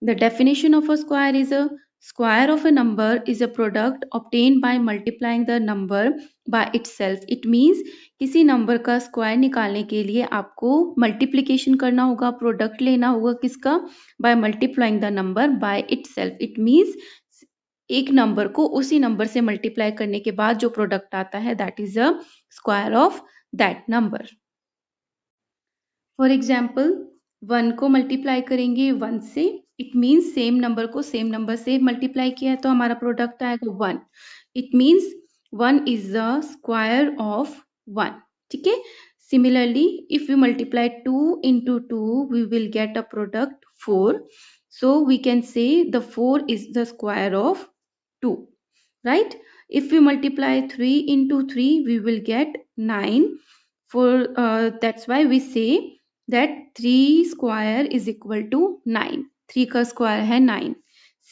The definition of a square is a square of a number is a product obtained by multiplying the number by itself. It means किसी number का square निकालने के लिए आपको multiplication करना होगा, product लेना होगा किसका, by multiplying the number by itself. It means एक नंबर को उसी नंबर से मल्टीप्लाई करने के बाद जो प्रोडक्ट आता है that is a square of that number. For example 1 को मल्टीप्लाई करेंगे 1 से, इट मीन्स सेम नंबर को सेम नंबर से मल्टीप्लाई किया है तो हमारा प्रोडक्ट आएगा 1. It means 1 is the square of 1. ठीक है. Similarly if we multiply 2 into 2 we will get a product 4. So we can say the 4 is the square of 2, right? If we multiply 3 into 3 we will get 9. For that's why we say that 3 square is equal to 9. 3 का square है 9.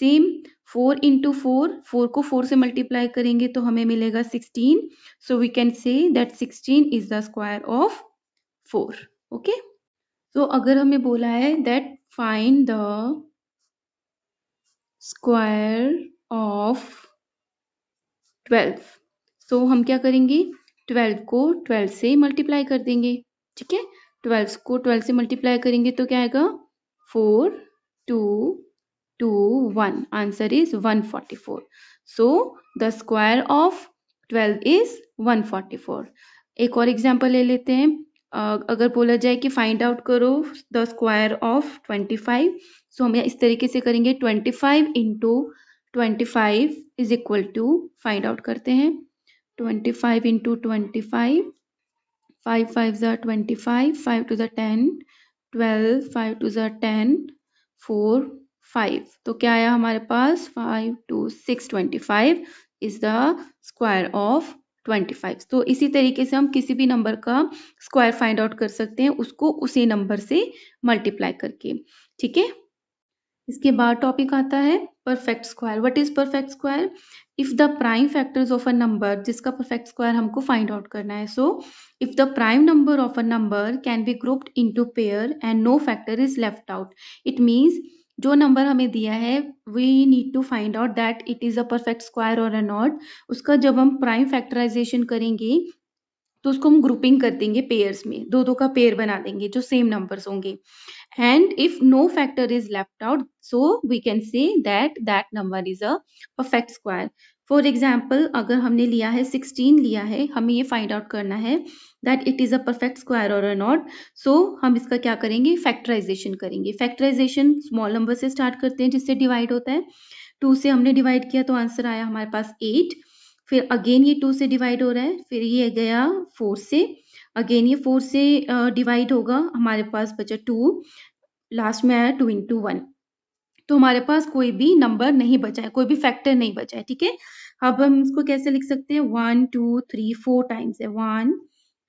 Same 4 into 4, 4 को 4 से multiply करेंगे तो हमें मिलेगा 16. So we can say that 16 is the square of 4. Okay. तो अगर हमें बोला है that find the square of 12, so हम क्या करेंगे, 12 को 12 से मल्टीप्लाई कर देंगे. ठीक है. 12 को 12 से मल्टीप्लाई करेंगे तो क्या आएगा 4 2 2 1. Answer is 144. So the square of 12 is 144. एक और एग्जांपल ले लेते हैं. अगर बोला जाए कि फाइंड आउट करो द स्क्वायर ऑफ 25, सो हम इस तरीके से करेंगे 25 into 25 is equal to, find out करते हैं 25 into 25, 5 5 are 25, 5 to the 10, 12, 5 to the 10, 4 5. तो क्या आया हमारे पास 5 2 6 25 इज द स्क्वायर ऑफ 25. तो इसी तरीके से हम किसी भी नंबर का स्क्वायर फाइंड आउट कर सकते हैं उसको उसी नंबर से मल्टीप्लाई करके. ठीक है. इसके बाद टॉपिक आता है perfect square. What is perfect square? If the prime factors of a number, जिसका परफेक्ट स्क्वायर हमको फाइंड आउट करना है. So if the prime number of a number can be grouped into pair and no factor is left out. It means जो नंबर हमें दिया है we need to find out that it is a perfect square और a not. उसका जब हम prime factorisation करेंगे तो उसको हम ग्रुपिंग कर देंगे पेयर्स में, दो दो का पेयर बना देंगे जो सेम नंबर्स होंगे. And if no factor is left out, so we can say that that number is a perfect square. For example, अगर हमने लिया है 16 लिया है, हमें ये फाइंड आउट करना है that it is a perfect square or not. So हम इसका क्या करेंगे, फैक्टराइजेशन करेंगे. फैक्टराइजेशन स्मॉल नंबर से स्टार्ट करते हैं जिससे डिवाइड होता है. 2 से हमने डिवाइड किया तो आंसर आया हमारे पास 8. फिर अगेन ये 2 से डिवाइड हो रहा है, फिर ये गया 4 से, अगेन ये 4 से डिवाइड होगा, हमारे पास बचा 2, लास्ट में आया 2 into 1. तो हमारे पास कोई भी नंबर नहीं बचा है, कोई भी फैक्टर नहीं बचा है. ठीक है. अब हम इसको कैसे लिख सकते हैं, 1 2 3 4 टाइम्स है, 1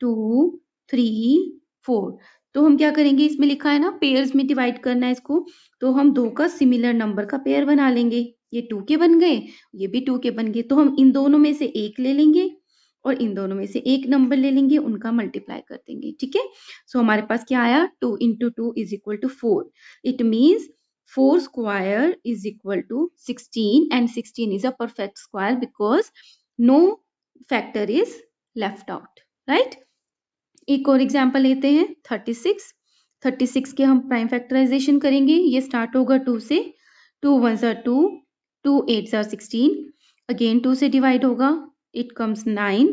2 3 4. तो हम क्या करेंगे, इसमें लिखा है ना पेयर्स में डिवाइड करना है इसको, तो हम दो का सिमिलर नंबर का पेयर बना लेंगे. ये 2 के बन गए, ये भी 2 के बन गए, तो हम इन दोनों में से एक ले लेंगे और इन दोनों में से एक नंबर ले लेंगे, उनका मल्टीप्लाई कर देंगे. ठीक है. सो हमारे पास क्या आया, 2 into 2 is equal to 4. It means 4 square is equal to 16 and 16 is a perfect square because no factor is left out. Right? एक और एग्जाम्पल लेते हैं 36. 36 के हम प्राइम फैक्टराइजेशन करेंगे. ये स्टार्ट होगा 2 से, 2 1s are 2, 2 8s are 16, again 2 से डिवाइड होगा, इट कम्स 9.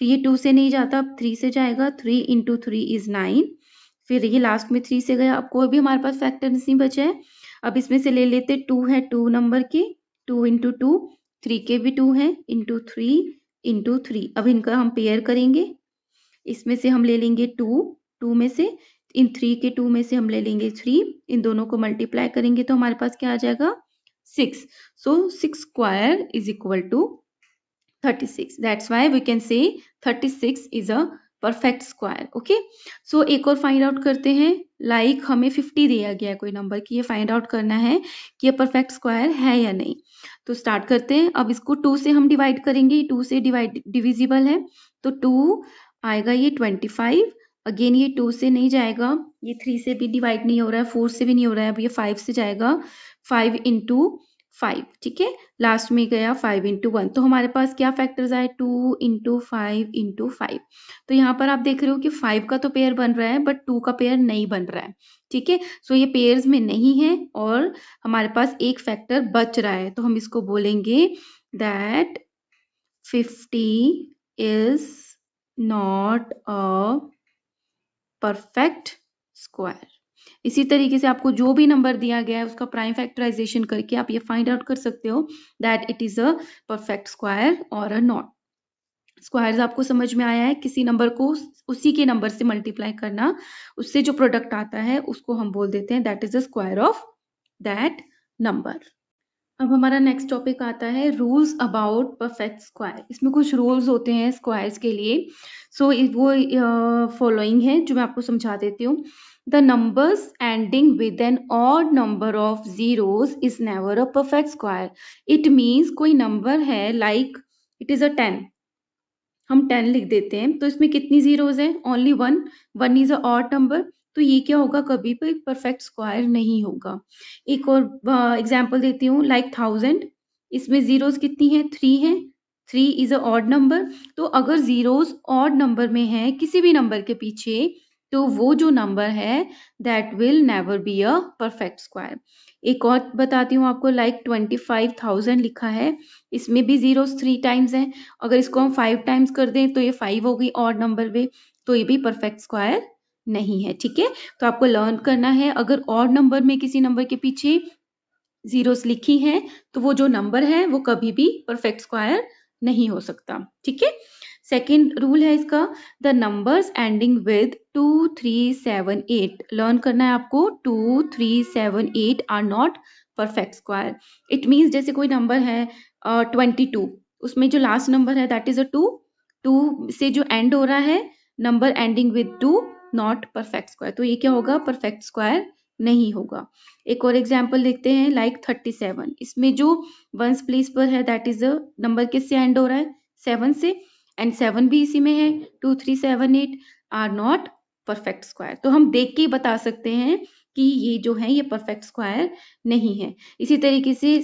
फिर ये 2 से नहीं जाता, अब 3 से जाएगा, 3 into 3 is 9. फिर ये लास्ट में 3 से गया, अब कोई भी हमारे पास फैक्टर नहीं बचा है. अब इसमें से ले लेते, 2 है 2 नंबर के, 2 into 2, 3 के भी 2 है, into 3 into 3. अब इनका हम पेयर करेंगे. इसमें से हम ले लेंगे 2, 2 में से, इन 3 के 2 में से हम ले लेंगे 3, इन दोनों को मल्टीप्लाई करेंगे तो हमारे पास क्या आ जाएगा 6. So 6 square is equal to 36. That's why we can say 36 is a perfect square. Okay. So एक और फाइंड आउट करते हैं. लाइक हमें 50 दिया गया है कोई नंबर की, ये फाइंड आउट करना है कि ये परफेक्ट स्क्वायर है या नहीं. तो स्टार्ट करते हैं. अब इसको 2 से हम डिवाइड करेंगे, 2 से डिविजिबल है तो 2 आएगा ये 25, अगेन ये 2 से नहीं जाएगा, ये 3 से भी डिवाइड नहीं हो रहा है, 4 से भी नहीं हो रहा है, अब ये 5 से जाएगा, 5 इंटू 5, ठीक है, लास्ट में गया 5 इंटू 1, तो हमारे पास क्या फैक्टर्स आए, 2 इंटू 5 इंटू 5। तो यहाँ पर आप देख रहे हो कि 5 का तो पेयर बन रहा है बट 2 का पेयर नहीं बन रहा है, ठीक है। सो ये पेयर्स में नहीं है और हमारे पास एक फैक्टर बच रहा है, तो हम इसको बोलेंगे that 50 is not a perfect square। इसी तरीके से आपको जो भी नंबर दिया गया है उसका प्राइम फैक्टराइजेशन करके आप ये फाइंड आउट कर सकते हो that it is a perfect square और अ नॉट। स्क्वायर्स आपको समझ में आया है, किसी नंबर को उसी के नंबर से मल्टीप्लाई करना, उससे जो प्रोडक्ट आता है उसको हम बोल देते हैं that is the square of that number. अब हमारा नेक्स्ट टॉपिक आता है रूल्स अबाउट परफेक्ट स्क्वायर। इसमें कुछ रूल्स होते हैं स्क्वायर्स के लिए, सो वो फॉलोइंग है जो मैं आपको समझा देती हूँ। The numbers ending with an odd number of zeros is never a perfect square. It means कोई नंबर है लाइक इट इज अ 10, हम 10 लिख देते हैं, तो इसमें कितनी जीरोस हैं, only 1, 1 is a odd number, तो ये क्या होगा, कभी भी परफेक्ट स्क्वायर नहीं होगा। एक और एग्जांपल देती हूँ, लाइक 1000, इसमें जीरोस कितनी है, 3 है, 3 इज अ ऑड नंबर, तो अगर जीरोस ऑड नंबर में है किसी भी नंबर के पीछे, तो वो जो नंबर है that will never be a perfect square. एक और बताती हूँ आपको, लाइक 25,000 लिखा है, इसमें भी जीरोस 3 टाइम्स है, अगर इसको हम 5 टाइम्स कर दें तो ये 5 हो गई ऑड नंबर में, तो ये भी परफेक्ट स्क्वायर नहीं है, ठीक है। तो आपको लर्न करना है, अगर ऑड नंबर में किसी नंबर के पीछे जीरोस लिखी है तो वो जो नंबर है वो कभी भी परफेक्ट स्क्वायर नहीं हो सकता, ठीक है। सेकेंड रूल है इसका, the numbers ending with 2 3 7 8, learn करना है आपको, 2 3 7 8 are not perfect square. It means जैसे कोई नंबर है 22, उसमें जो लास्ट नंबर है दैट इज अ 2, 2 से जो एंड हो रहा है number ending with 2, not perfect square, तो ये क्या होगा, परफेक्ट स्क्वायर नहीं होगा। एक और एग्जाम्पल देखते हैं, लाइक 37, इसमें जो वंस प्लेस पर है दैट इज अ नंबर किससे एंड हो रहा है, 7 से, एंड 7 भी इसी में है, 2 3 7 8 आर नॉट परफेक्ट स्क्वायर, तो हम देख के ही बता सकते हैं कि ये जो है ये परफेक्ट स्क्वायर नहीं है। इसी तरीके से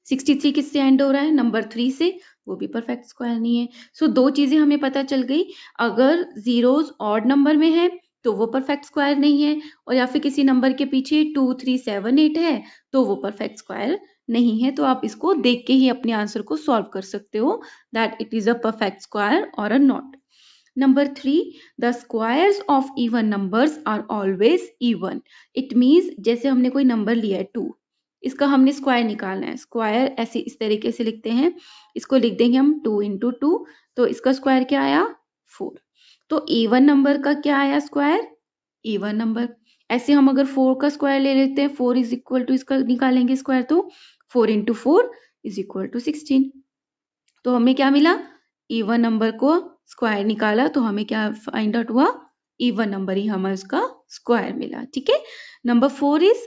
63 किससे एंड हो रहा है, नंबर 3 से, वो भी परफेक्ट स्क्वायर नहीं है। सो दो चीजें हमें पता चल गई, अगर जीरोस ऑड नंबर में है तो वो परफेक्ट स्क्वायर नहीं है, और या फिर किसी नंबर के पीछे 2 3 7 8 है तो वो परफेक्ट स्क्वायर नहीं है। तो आप इसको देख के ही अपने आंसर को सॉल्व कर सकते हो that it is a perfect square और a not. Number 3, the squares of even numbers are always even. It means जैसे हमने कोई नंबर लिया है 2, इसका हमने स्क्वायर निकालना है, स्क्वायर ऐसे इस तरीके से लिखते हैं, इसको लिख देंगे हम 2 इंटू 2, तो इसका स्क्वायर क्या आया, 4। तो इवन नंबर का क्या आया स्क्वायर, इवन नंबर। ऐसे हम अगर 4 का स्क्वायर ले लेते हैं, 4 इज इक्वल टू, इसका निकालेंगे स्क्वायर, तो 4 इंटू 4 इज इक्वल टू 16। तो हमें क्या मिला, इवन नंबर को स्क्वायर निकाला तो हमें क्या फाइंड आउट हुआ, इवन नंबर ही हमें उसका स्क्वायर मिला, ठीक है। Number 4 is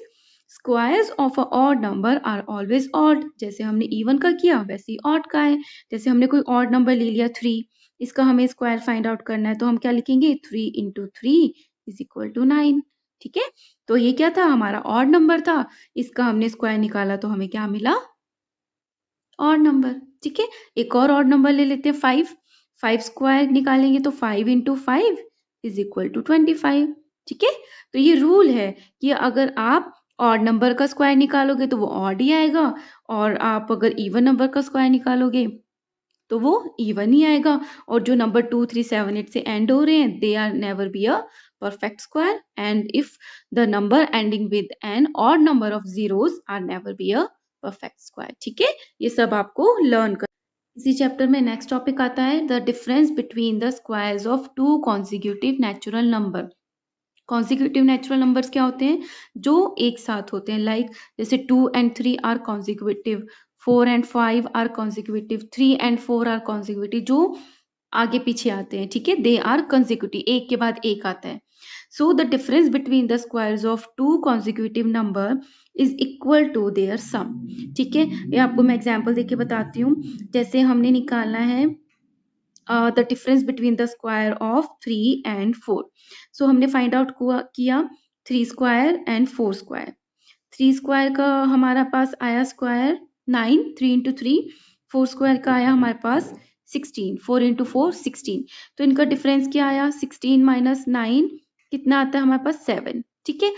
squares of a odd number are always odd. जैसे हमने इवन का किया वैसे ही ऑड का है। जैसे हमने कोई ऑड नंबर ले लिया 3, इसका हमें स्क्वायर फाइंड आउट करना है, तो हम क्या लिखेंगे, 3 इंटू 3 इज इक्वल टू 9, ठीक है। तो ये क्या था, हमारा ऑड नंबर था, इसका हमने स्क्वायर निकाला तो हमें क्या मिला, ऑड नंबर, ठीक है। एक और ऑड नंबर ले लेते हैं 5, 5 स्क्वायर निकालेंगे तो 5 इंटू 5 इज इक्वल टू 25, ठीक है। तो ये रूल है कि अगर आप ऑड नंबर का स्क्वायर निकालोगे तो वो ऑड ही आएगा, और आप अगर इवन नंबर का स्क्वायर निकालोगे तो वो इवन ही आएगा, और जो नंबर 2 3 7 8 से एंड हो रहे हैं they are never be a perfect square, and if the number ending with an odd number of zeros are never be a perfect square, ठीक है। ये सब आपको लर्न कर। इसी चैप्टर में नेक्स्ट टॉपिक आता है the difference between the squares of two consecutive natural number. Consecutive natural numbers क्या होते हैं, जो एक साथ होते हैं, लाइक जैसे 2 and 3 are consecutive, 4 and 5 are consecutive, 3 and 4 are consecutive, जो आगे पीछे आते हैं, ठीक है, दे आर कंसेक्यूटिव, एक के बाद एक आता है। So the difference between the squares of two consecutive number is equal to their sum, ठीक है। ये आपको मैं एग्जांपल देके बताती हूँ। जैसे हमने निकालना है the difference between the square of 3 and 4. सो हमने फाइंड आउट किया 3 स्क्वायर एंड 4 स्क्वायर. 3 स्क्वायर का हमारा पास आया स्क्वायर 9, 3 into 3. 4 स्क्वायर का आया हमारे पास 16, 4 into 4 16. तो इनका डिफरेंस क्या आया? 16 minus 9 कितना आता है हमारे पास? 7. ठीक है,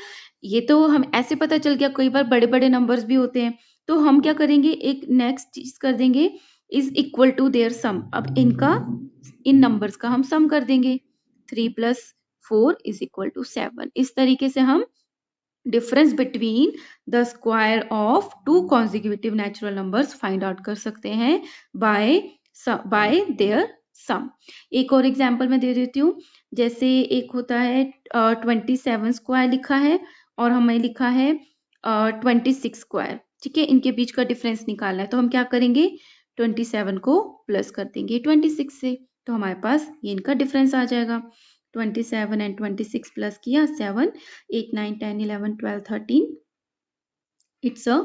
ये तो हम ऐसे पता चल गया. कई बार बड़े बड़े नंबर्स भी होते हैं, तो हम क्या करेंगे, एक नेक्स्ट चीज कर देंगे, इज इक्वल टू देयर सम. अब इन नंबर्स का हम सम कर देंगे. 3 plus 4 is equal to 7. इस तरीके से हम difference between the square of 2 consecutive natural numbers find out कर सकते हैं बाय देयर सम. एक और एग्जांपल मैं दे देती हूँ. जैसे एक होता है 27 स्क्वायर लिखा है और हमें लिखा है 26 स्क्वायर. ठीक है, इनके बीच का डिफरेंस निकालना है, तो हम क्या करेंगे, 27 को प्लस कर देंगे 26 से, तो हमारे पास ये इनका डिफरेंस आ जाएगा. 27 and 26 प्लस किया 7, 8, 9, 10, 11, 12, 13, इट्स अ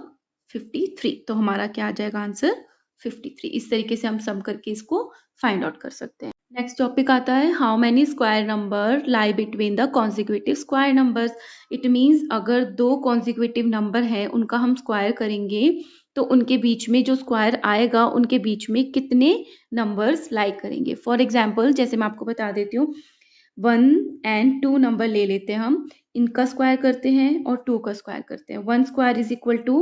53. तो हमारा क्या आ जाएगा आंसर? 53. इस तरीके से हम सम करके इसको फाइंड आउट कर सकते हैं. नेक्स्ट टॉपिक आता है how many square number lie between the consecutive square numbers. It means अगर 2 कॉन्जिक्यूटिव नंबर है, उनका हम स्क्वायर करेंगे, तो उनके बीच में जो स्क्वायर आएगा, उनके बीच में कितने नंबर्स लाई करेंगे. फॉर एग्जाम्पल, जैसे मैं आपको बता देती हूँ, 1 and 2 नंबर ले लेते हैं हम, इनका स्क्वायर करते हैं और 2 का स्क्वायर करते हैं. 1 square is equal to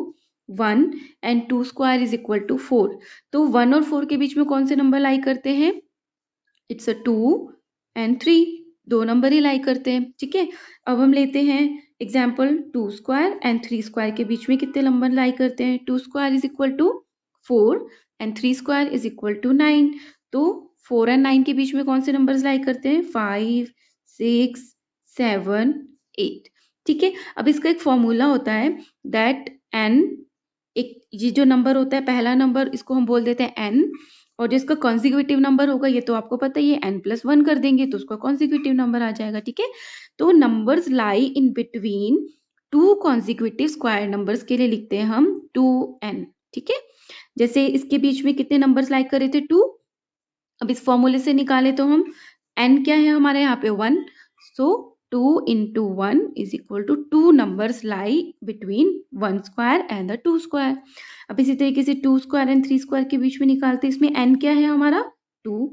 1 and 2 square is equal to 4. तो 1 और 4 के बीच में कौन से नंबर लाई करते हैं? It's a 2 and 3. 2 नंबर ही लाई करते हैं. ठीक है, अब हम लेते हैं एग्जाम्पल 2 स्क्वायर एंड 3 स्क्वायर के बीच में कितने नंबर लाई करते हैं? 2 square is equal to 4 and 3 square is equal to 9. तो 4 and 9 के बीच में कौन से नंबर्स लाई करते हैं? 5, 6, 7, 8. ठीक है, अब इसका एक फॉर्मूला होता है दैट n, एक ये जो नंबर होता है पहला नंबर, इसको हम बोल देते हैं n, और जो इसका कॉन्जिक्यूटिव नंबर होगा, ये तो आपको पता ही है, n+1 कर देंगे तो उसका कॉन्जिक्यूटिव नंबर आ जाएगा. ठीक है, तो numbers lie in between 2 consecutive square numbers के लिए लिखते हैं हम 2n. ठीक है, जैसे इसके बीच में कितने नंबर्स लाई करे थे? 2. अब इस फॉर्मूले से निकाले तो हम n क्या है हमारे यहाँ पे? 1. सो 2 into 1 is equal to 2 numbers lie between 1 square and the 2 square. अब इसी तरीके से 2 square and 3 square के बीच में निकालते हैं. इसमें n क्या है हमारा? 2.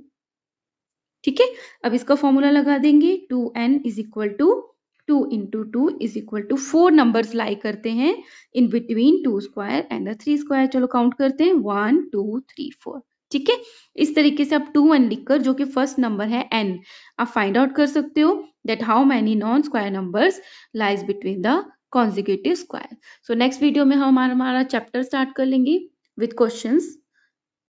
ठीक है, अब इसका फॉर्मूला लगा देंगे. 2n is equal to 2 into 2 is equal to 4 numbers लाई करते हैं in between 2 square and 3 square. चलो काउंट करते हैं. 1, 2, 3, 4. ठीक है, इस तरीके से आप 2n लिखकर, जो कि फर्स्ट नंबर है n, आप फाइंड आउट कर सकते हो that how many non square numbers lies between the consecutive square. So next video में हम हमारा चैप्टर स्टार्ट कर लेंगे विद क्वेश्चंस.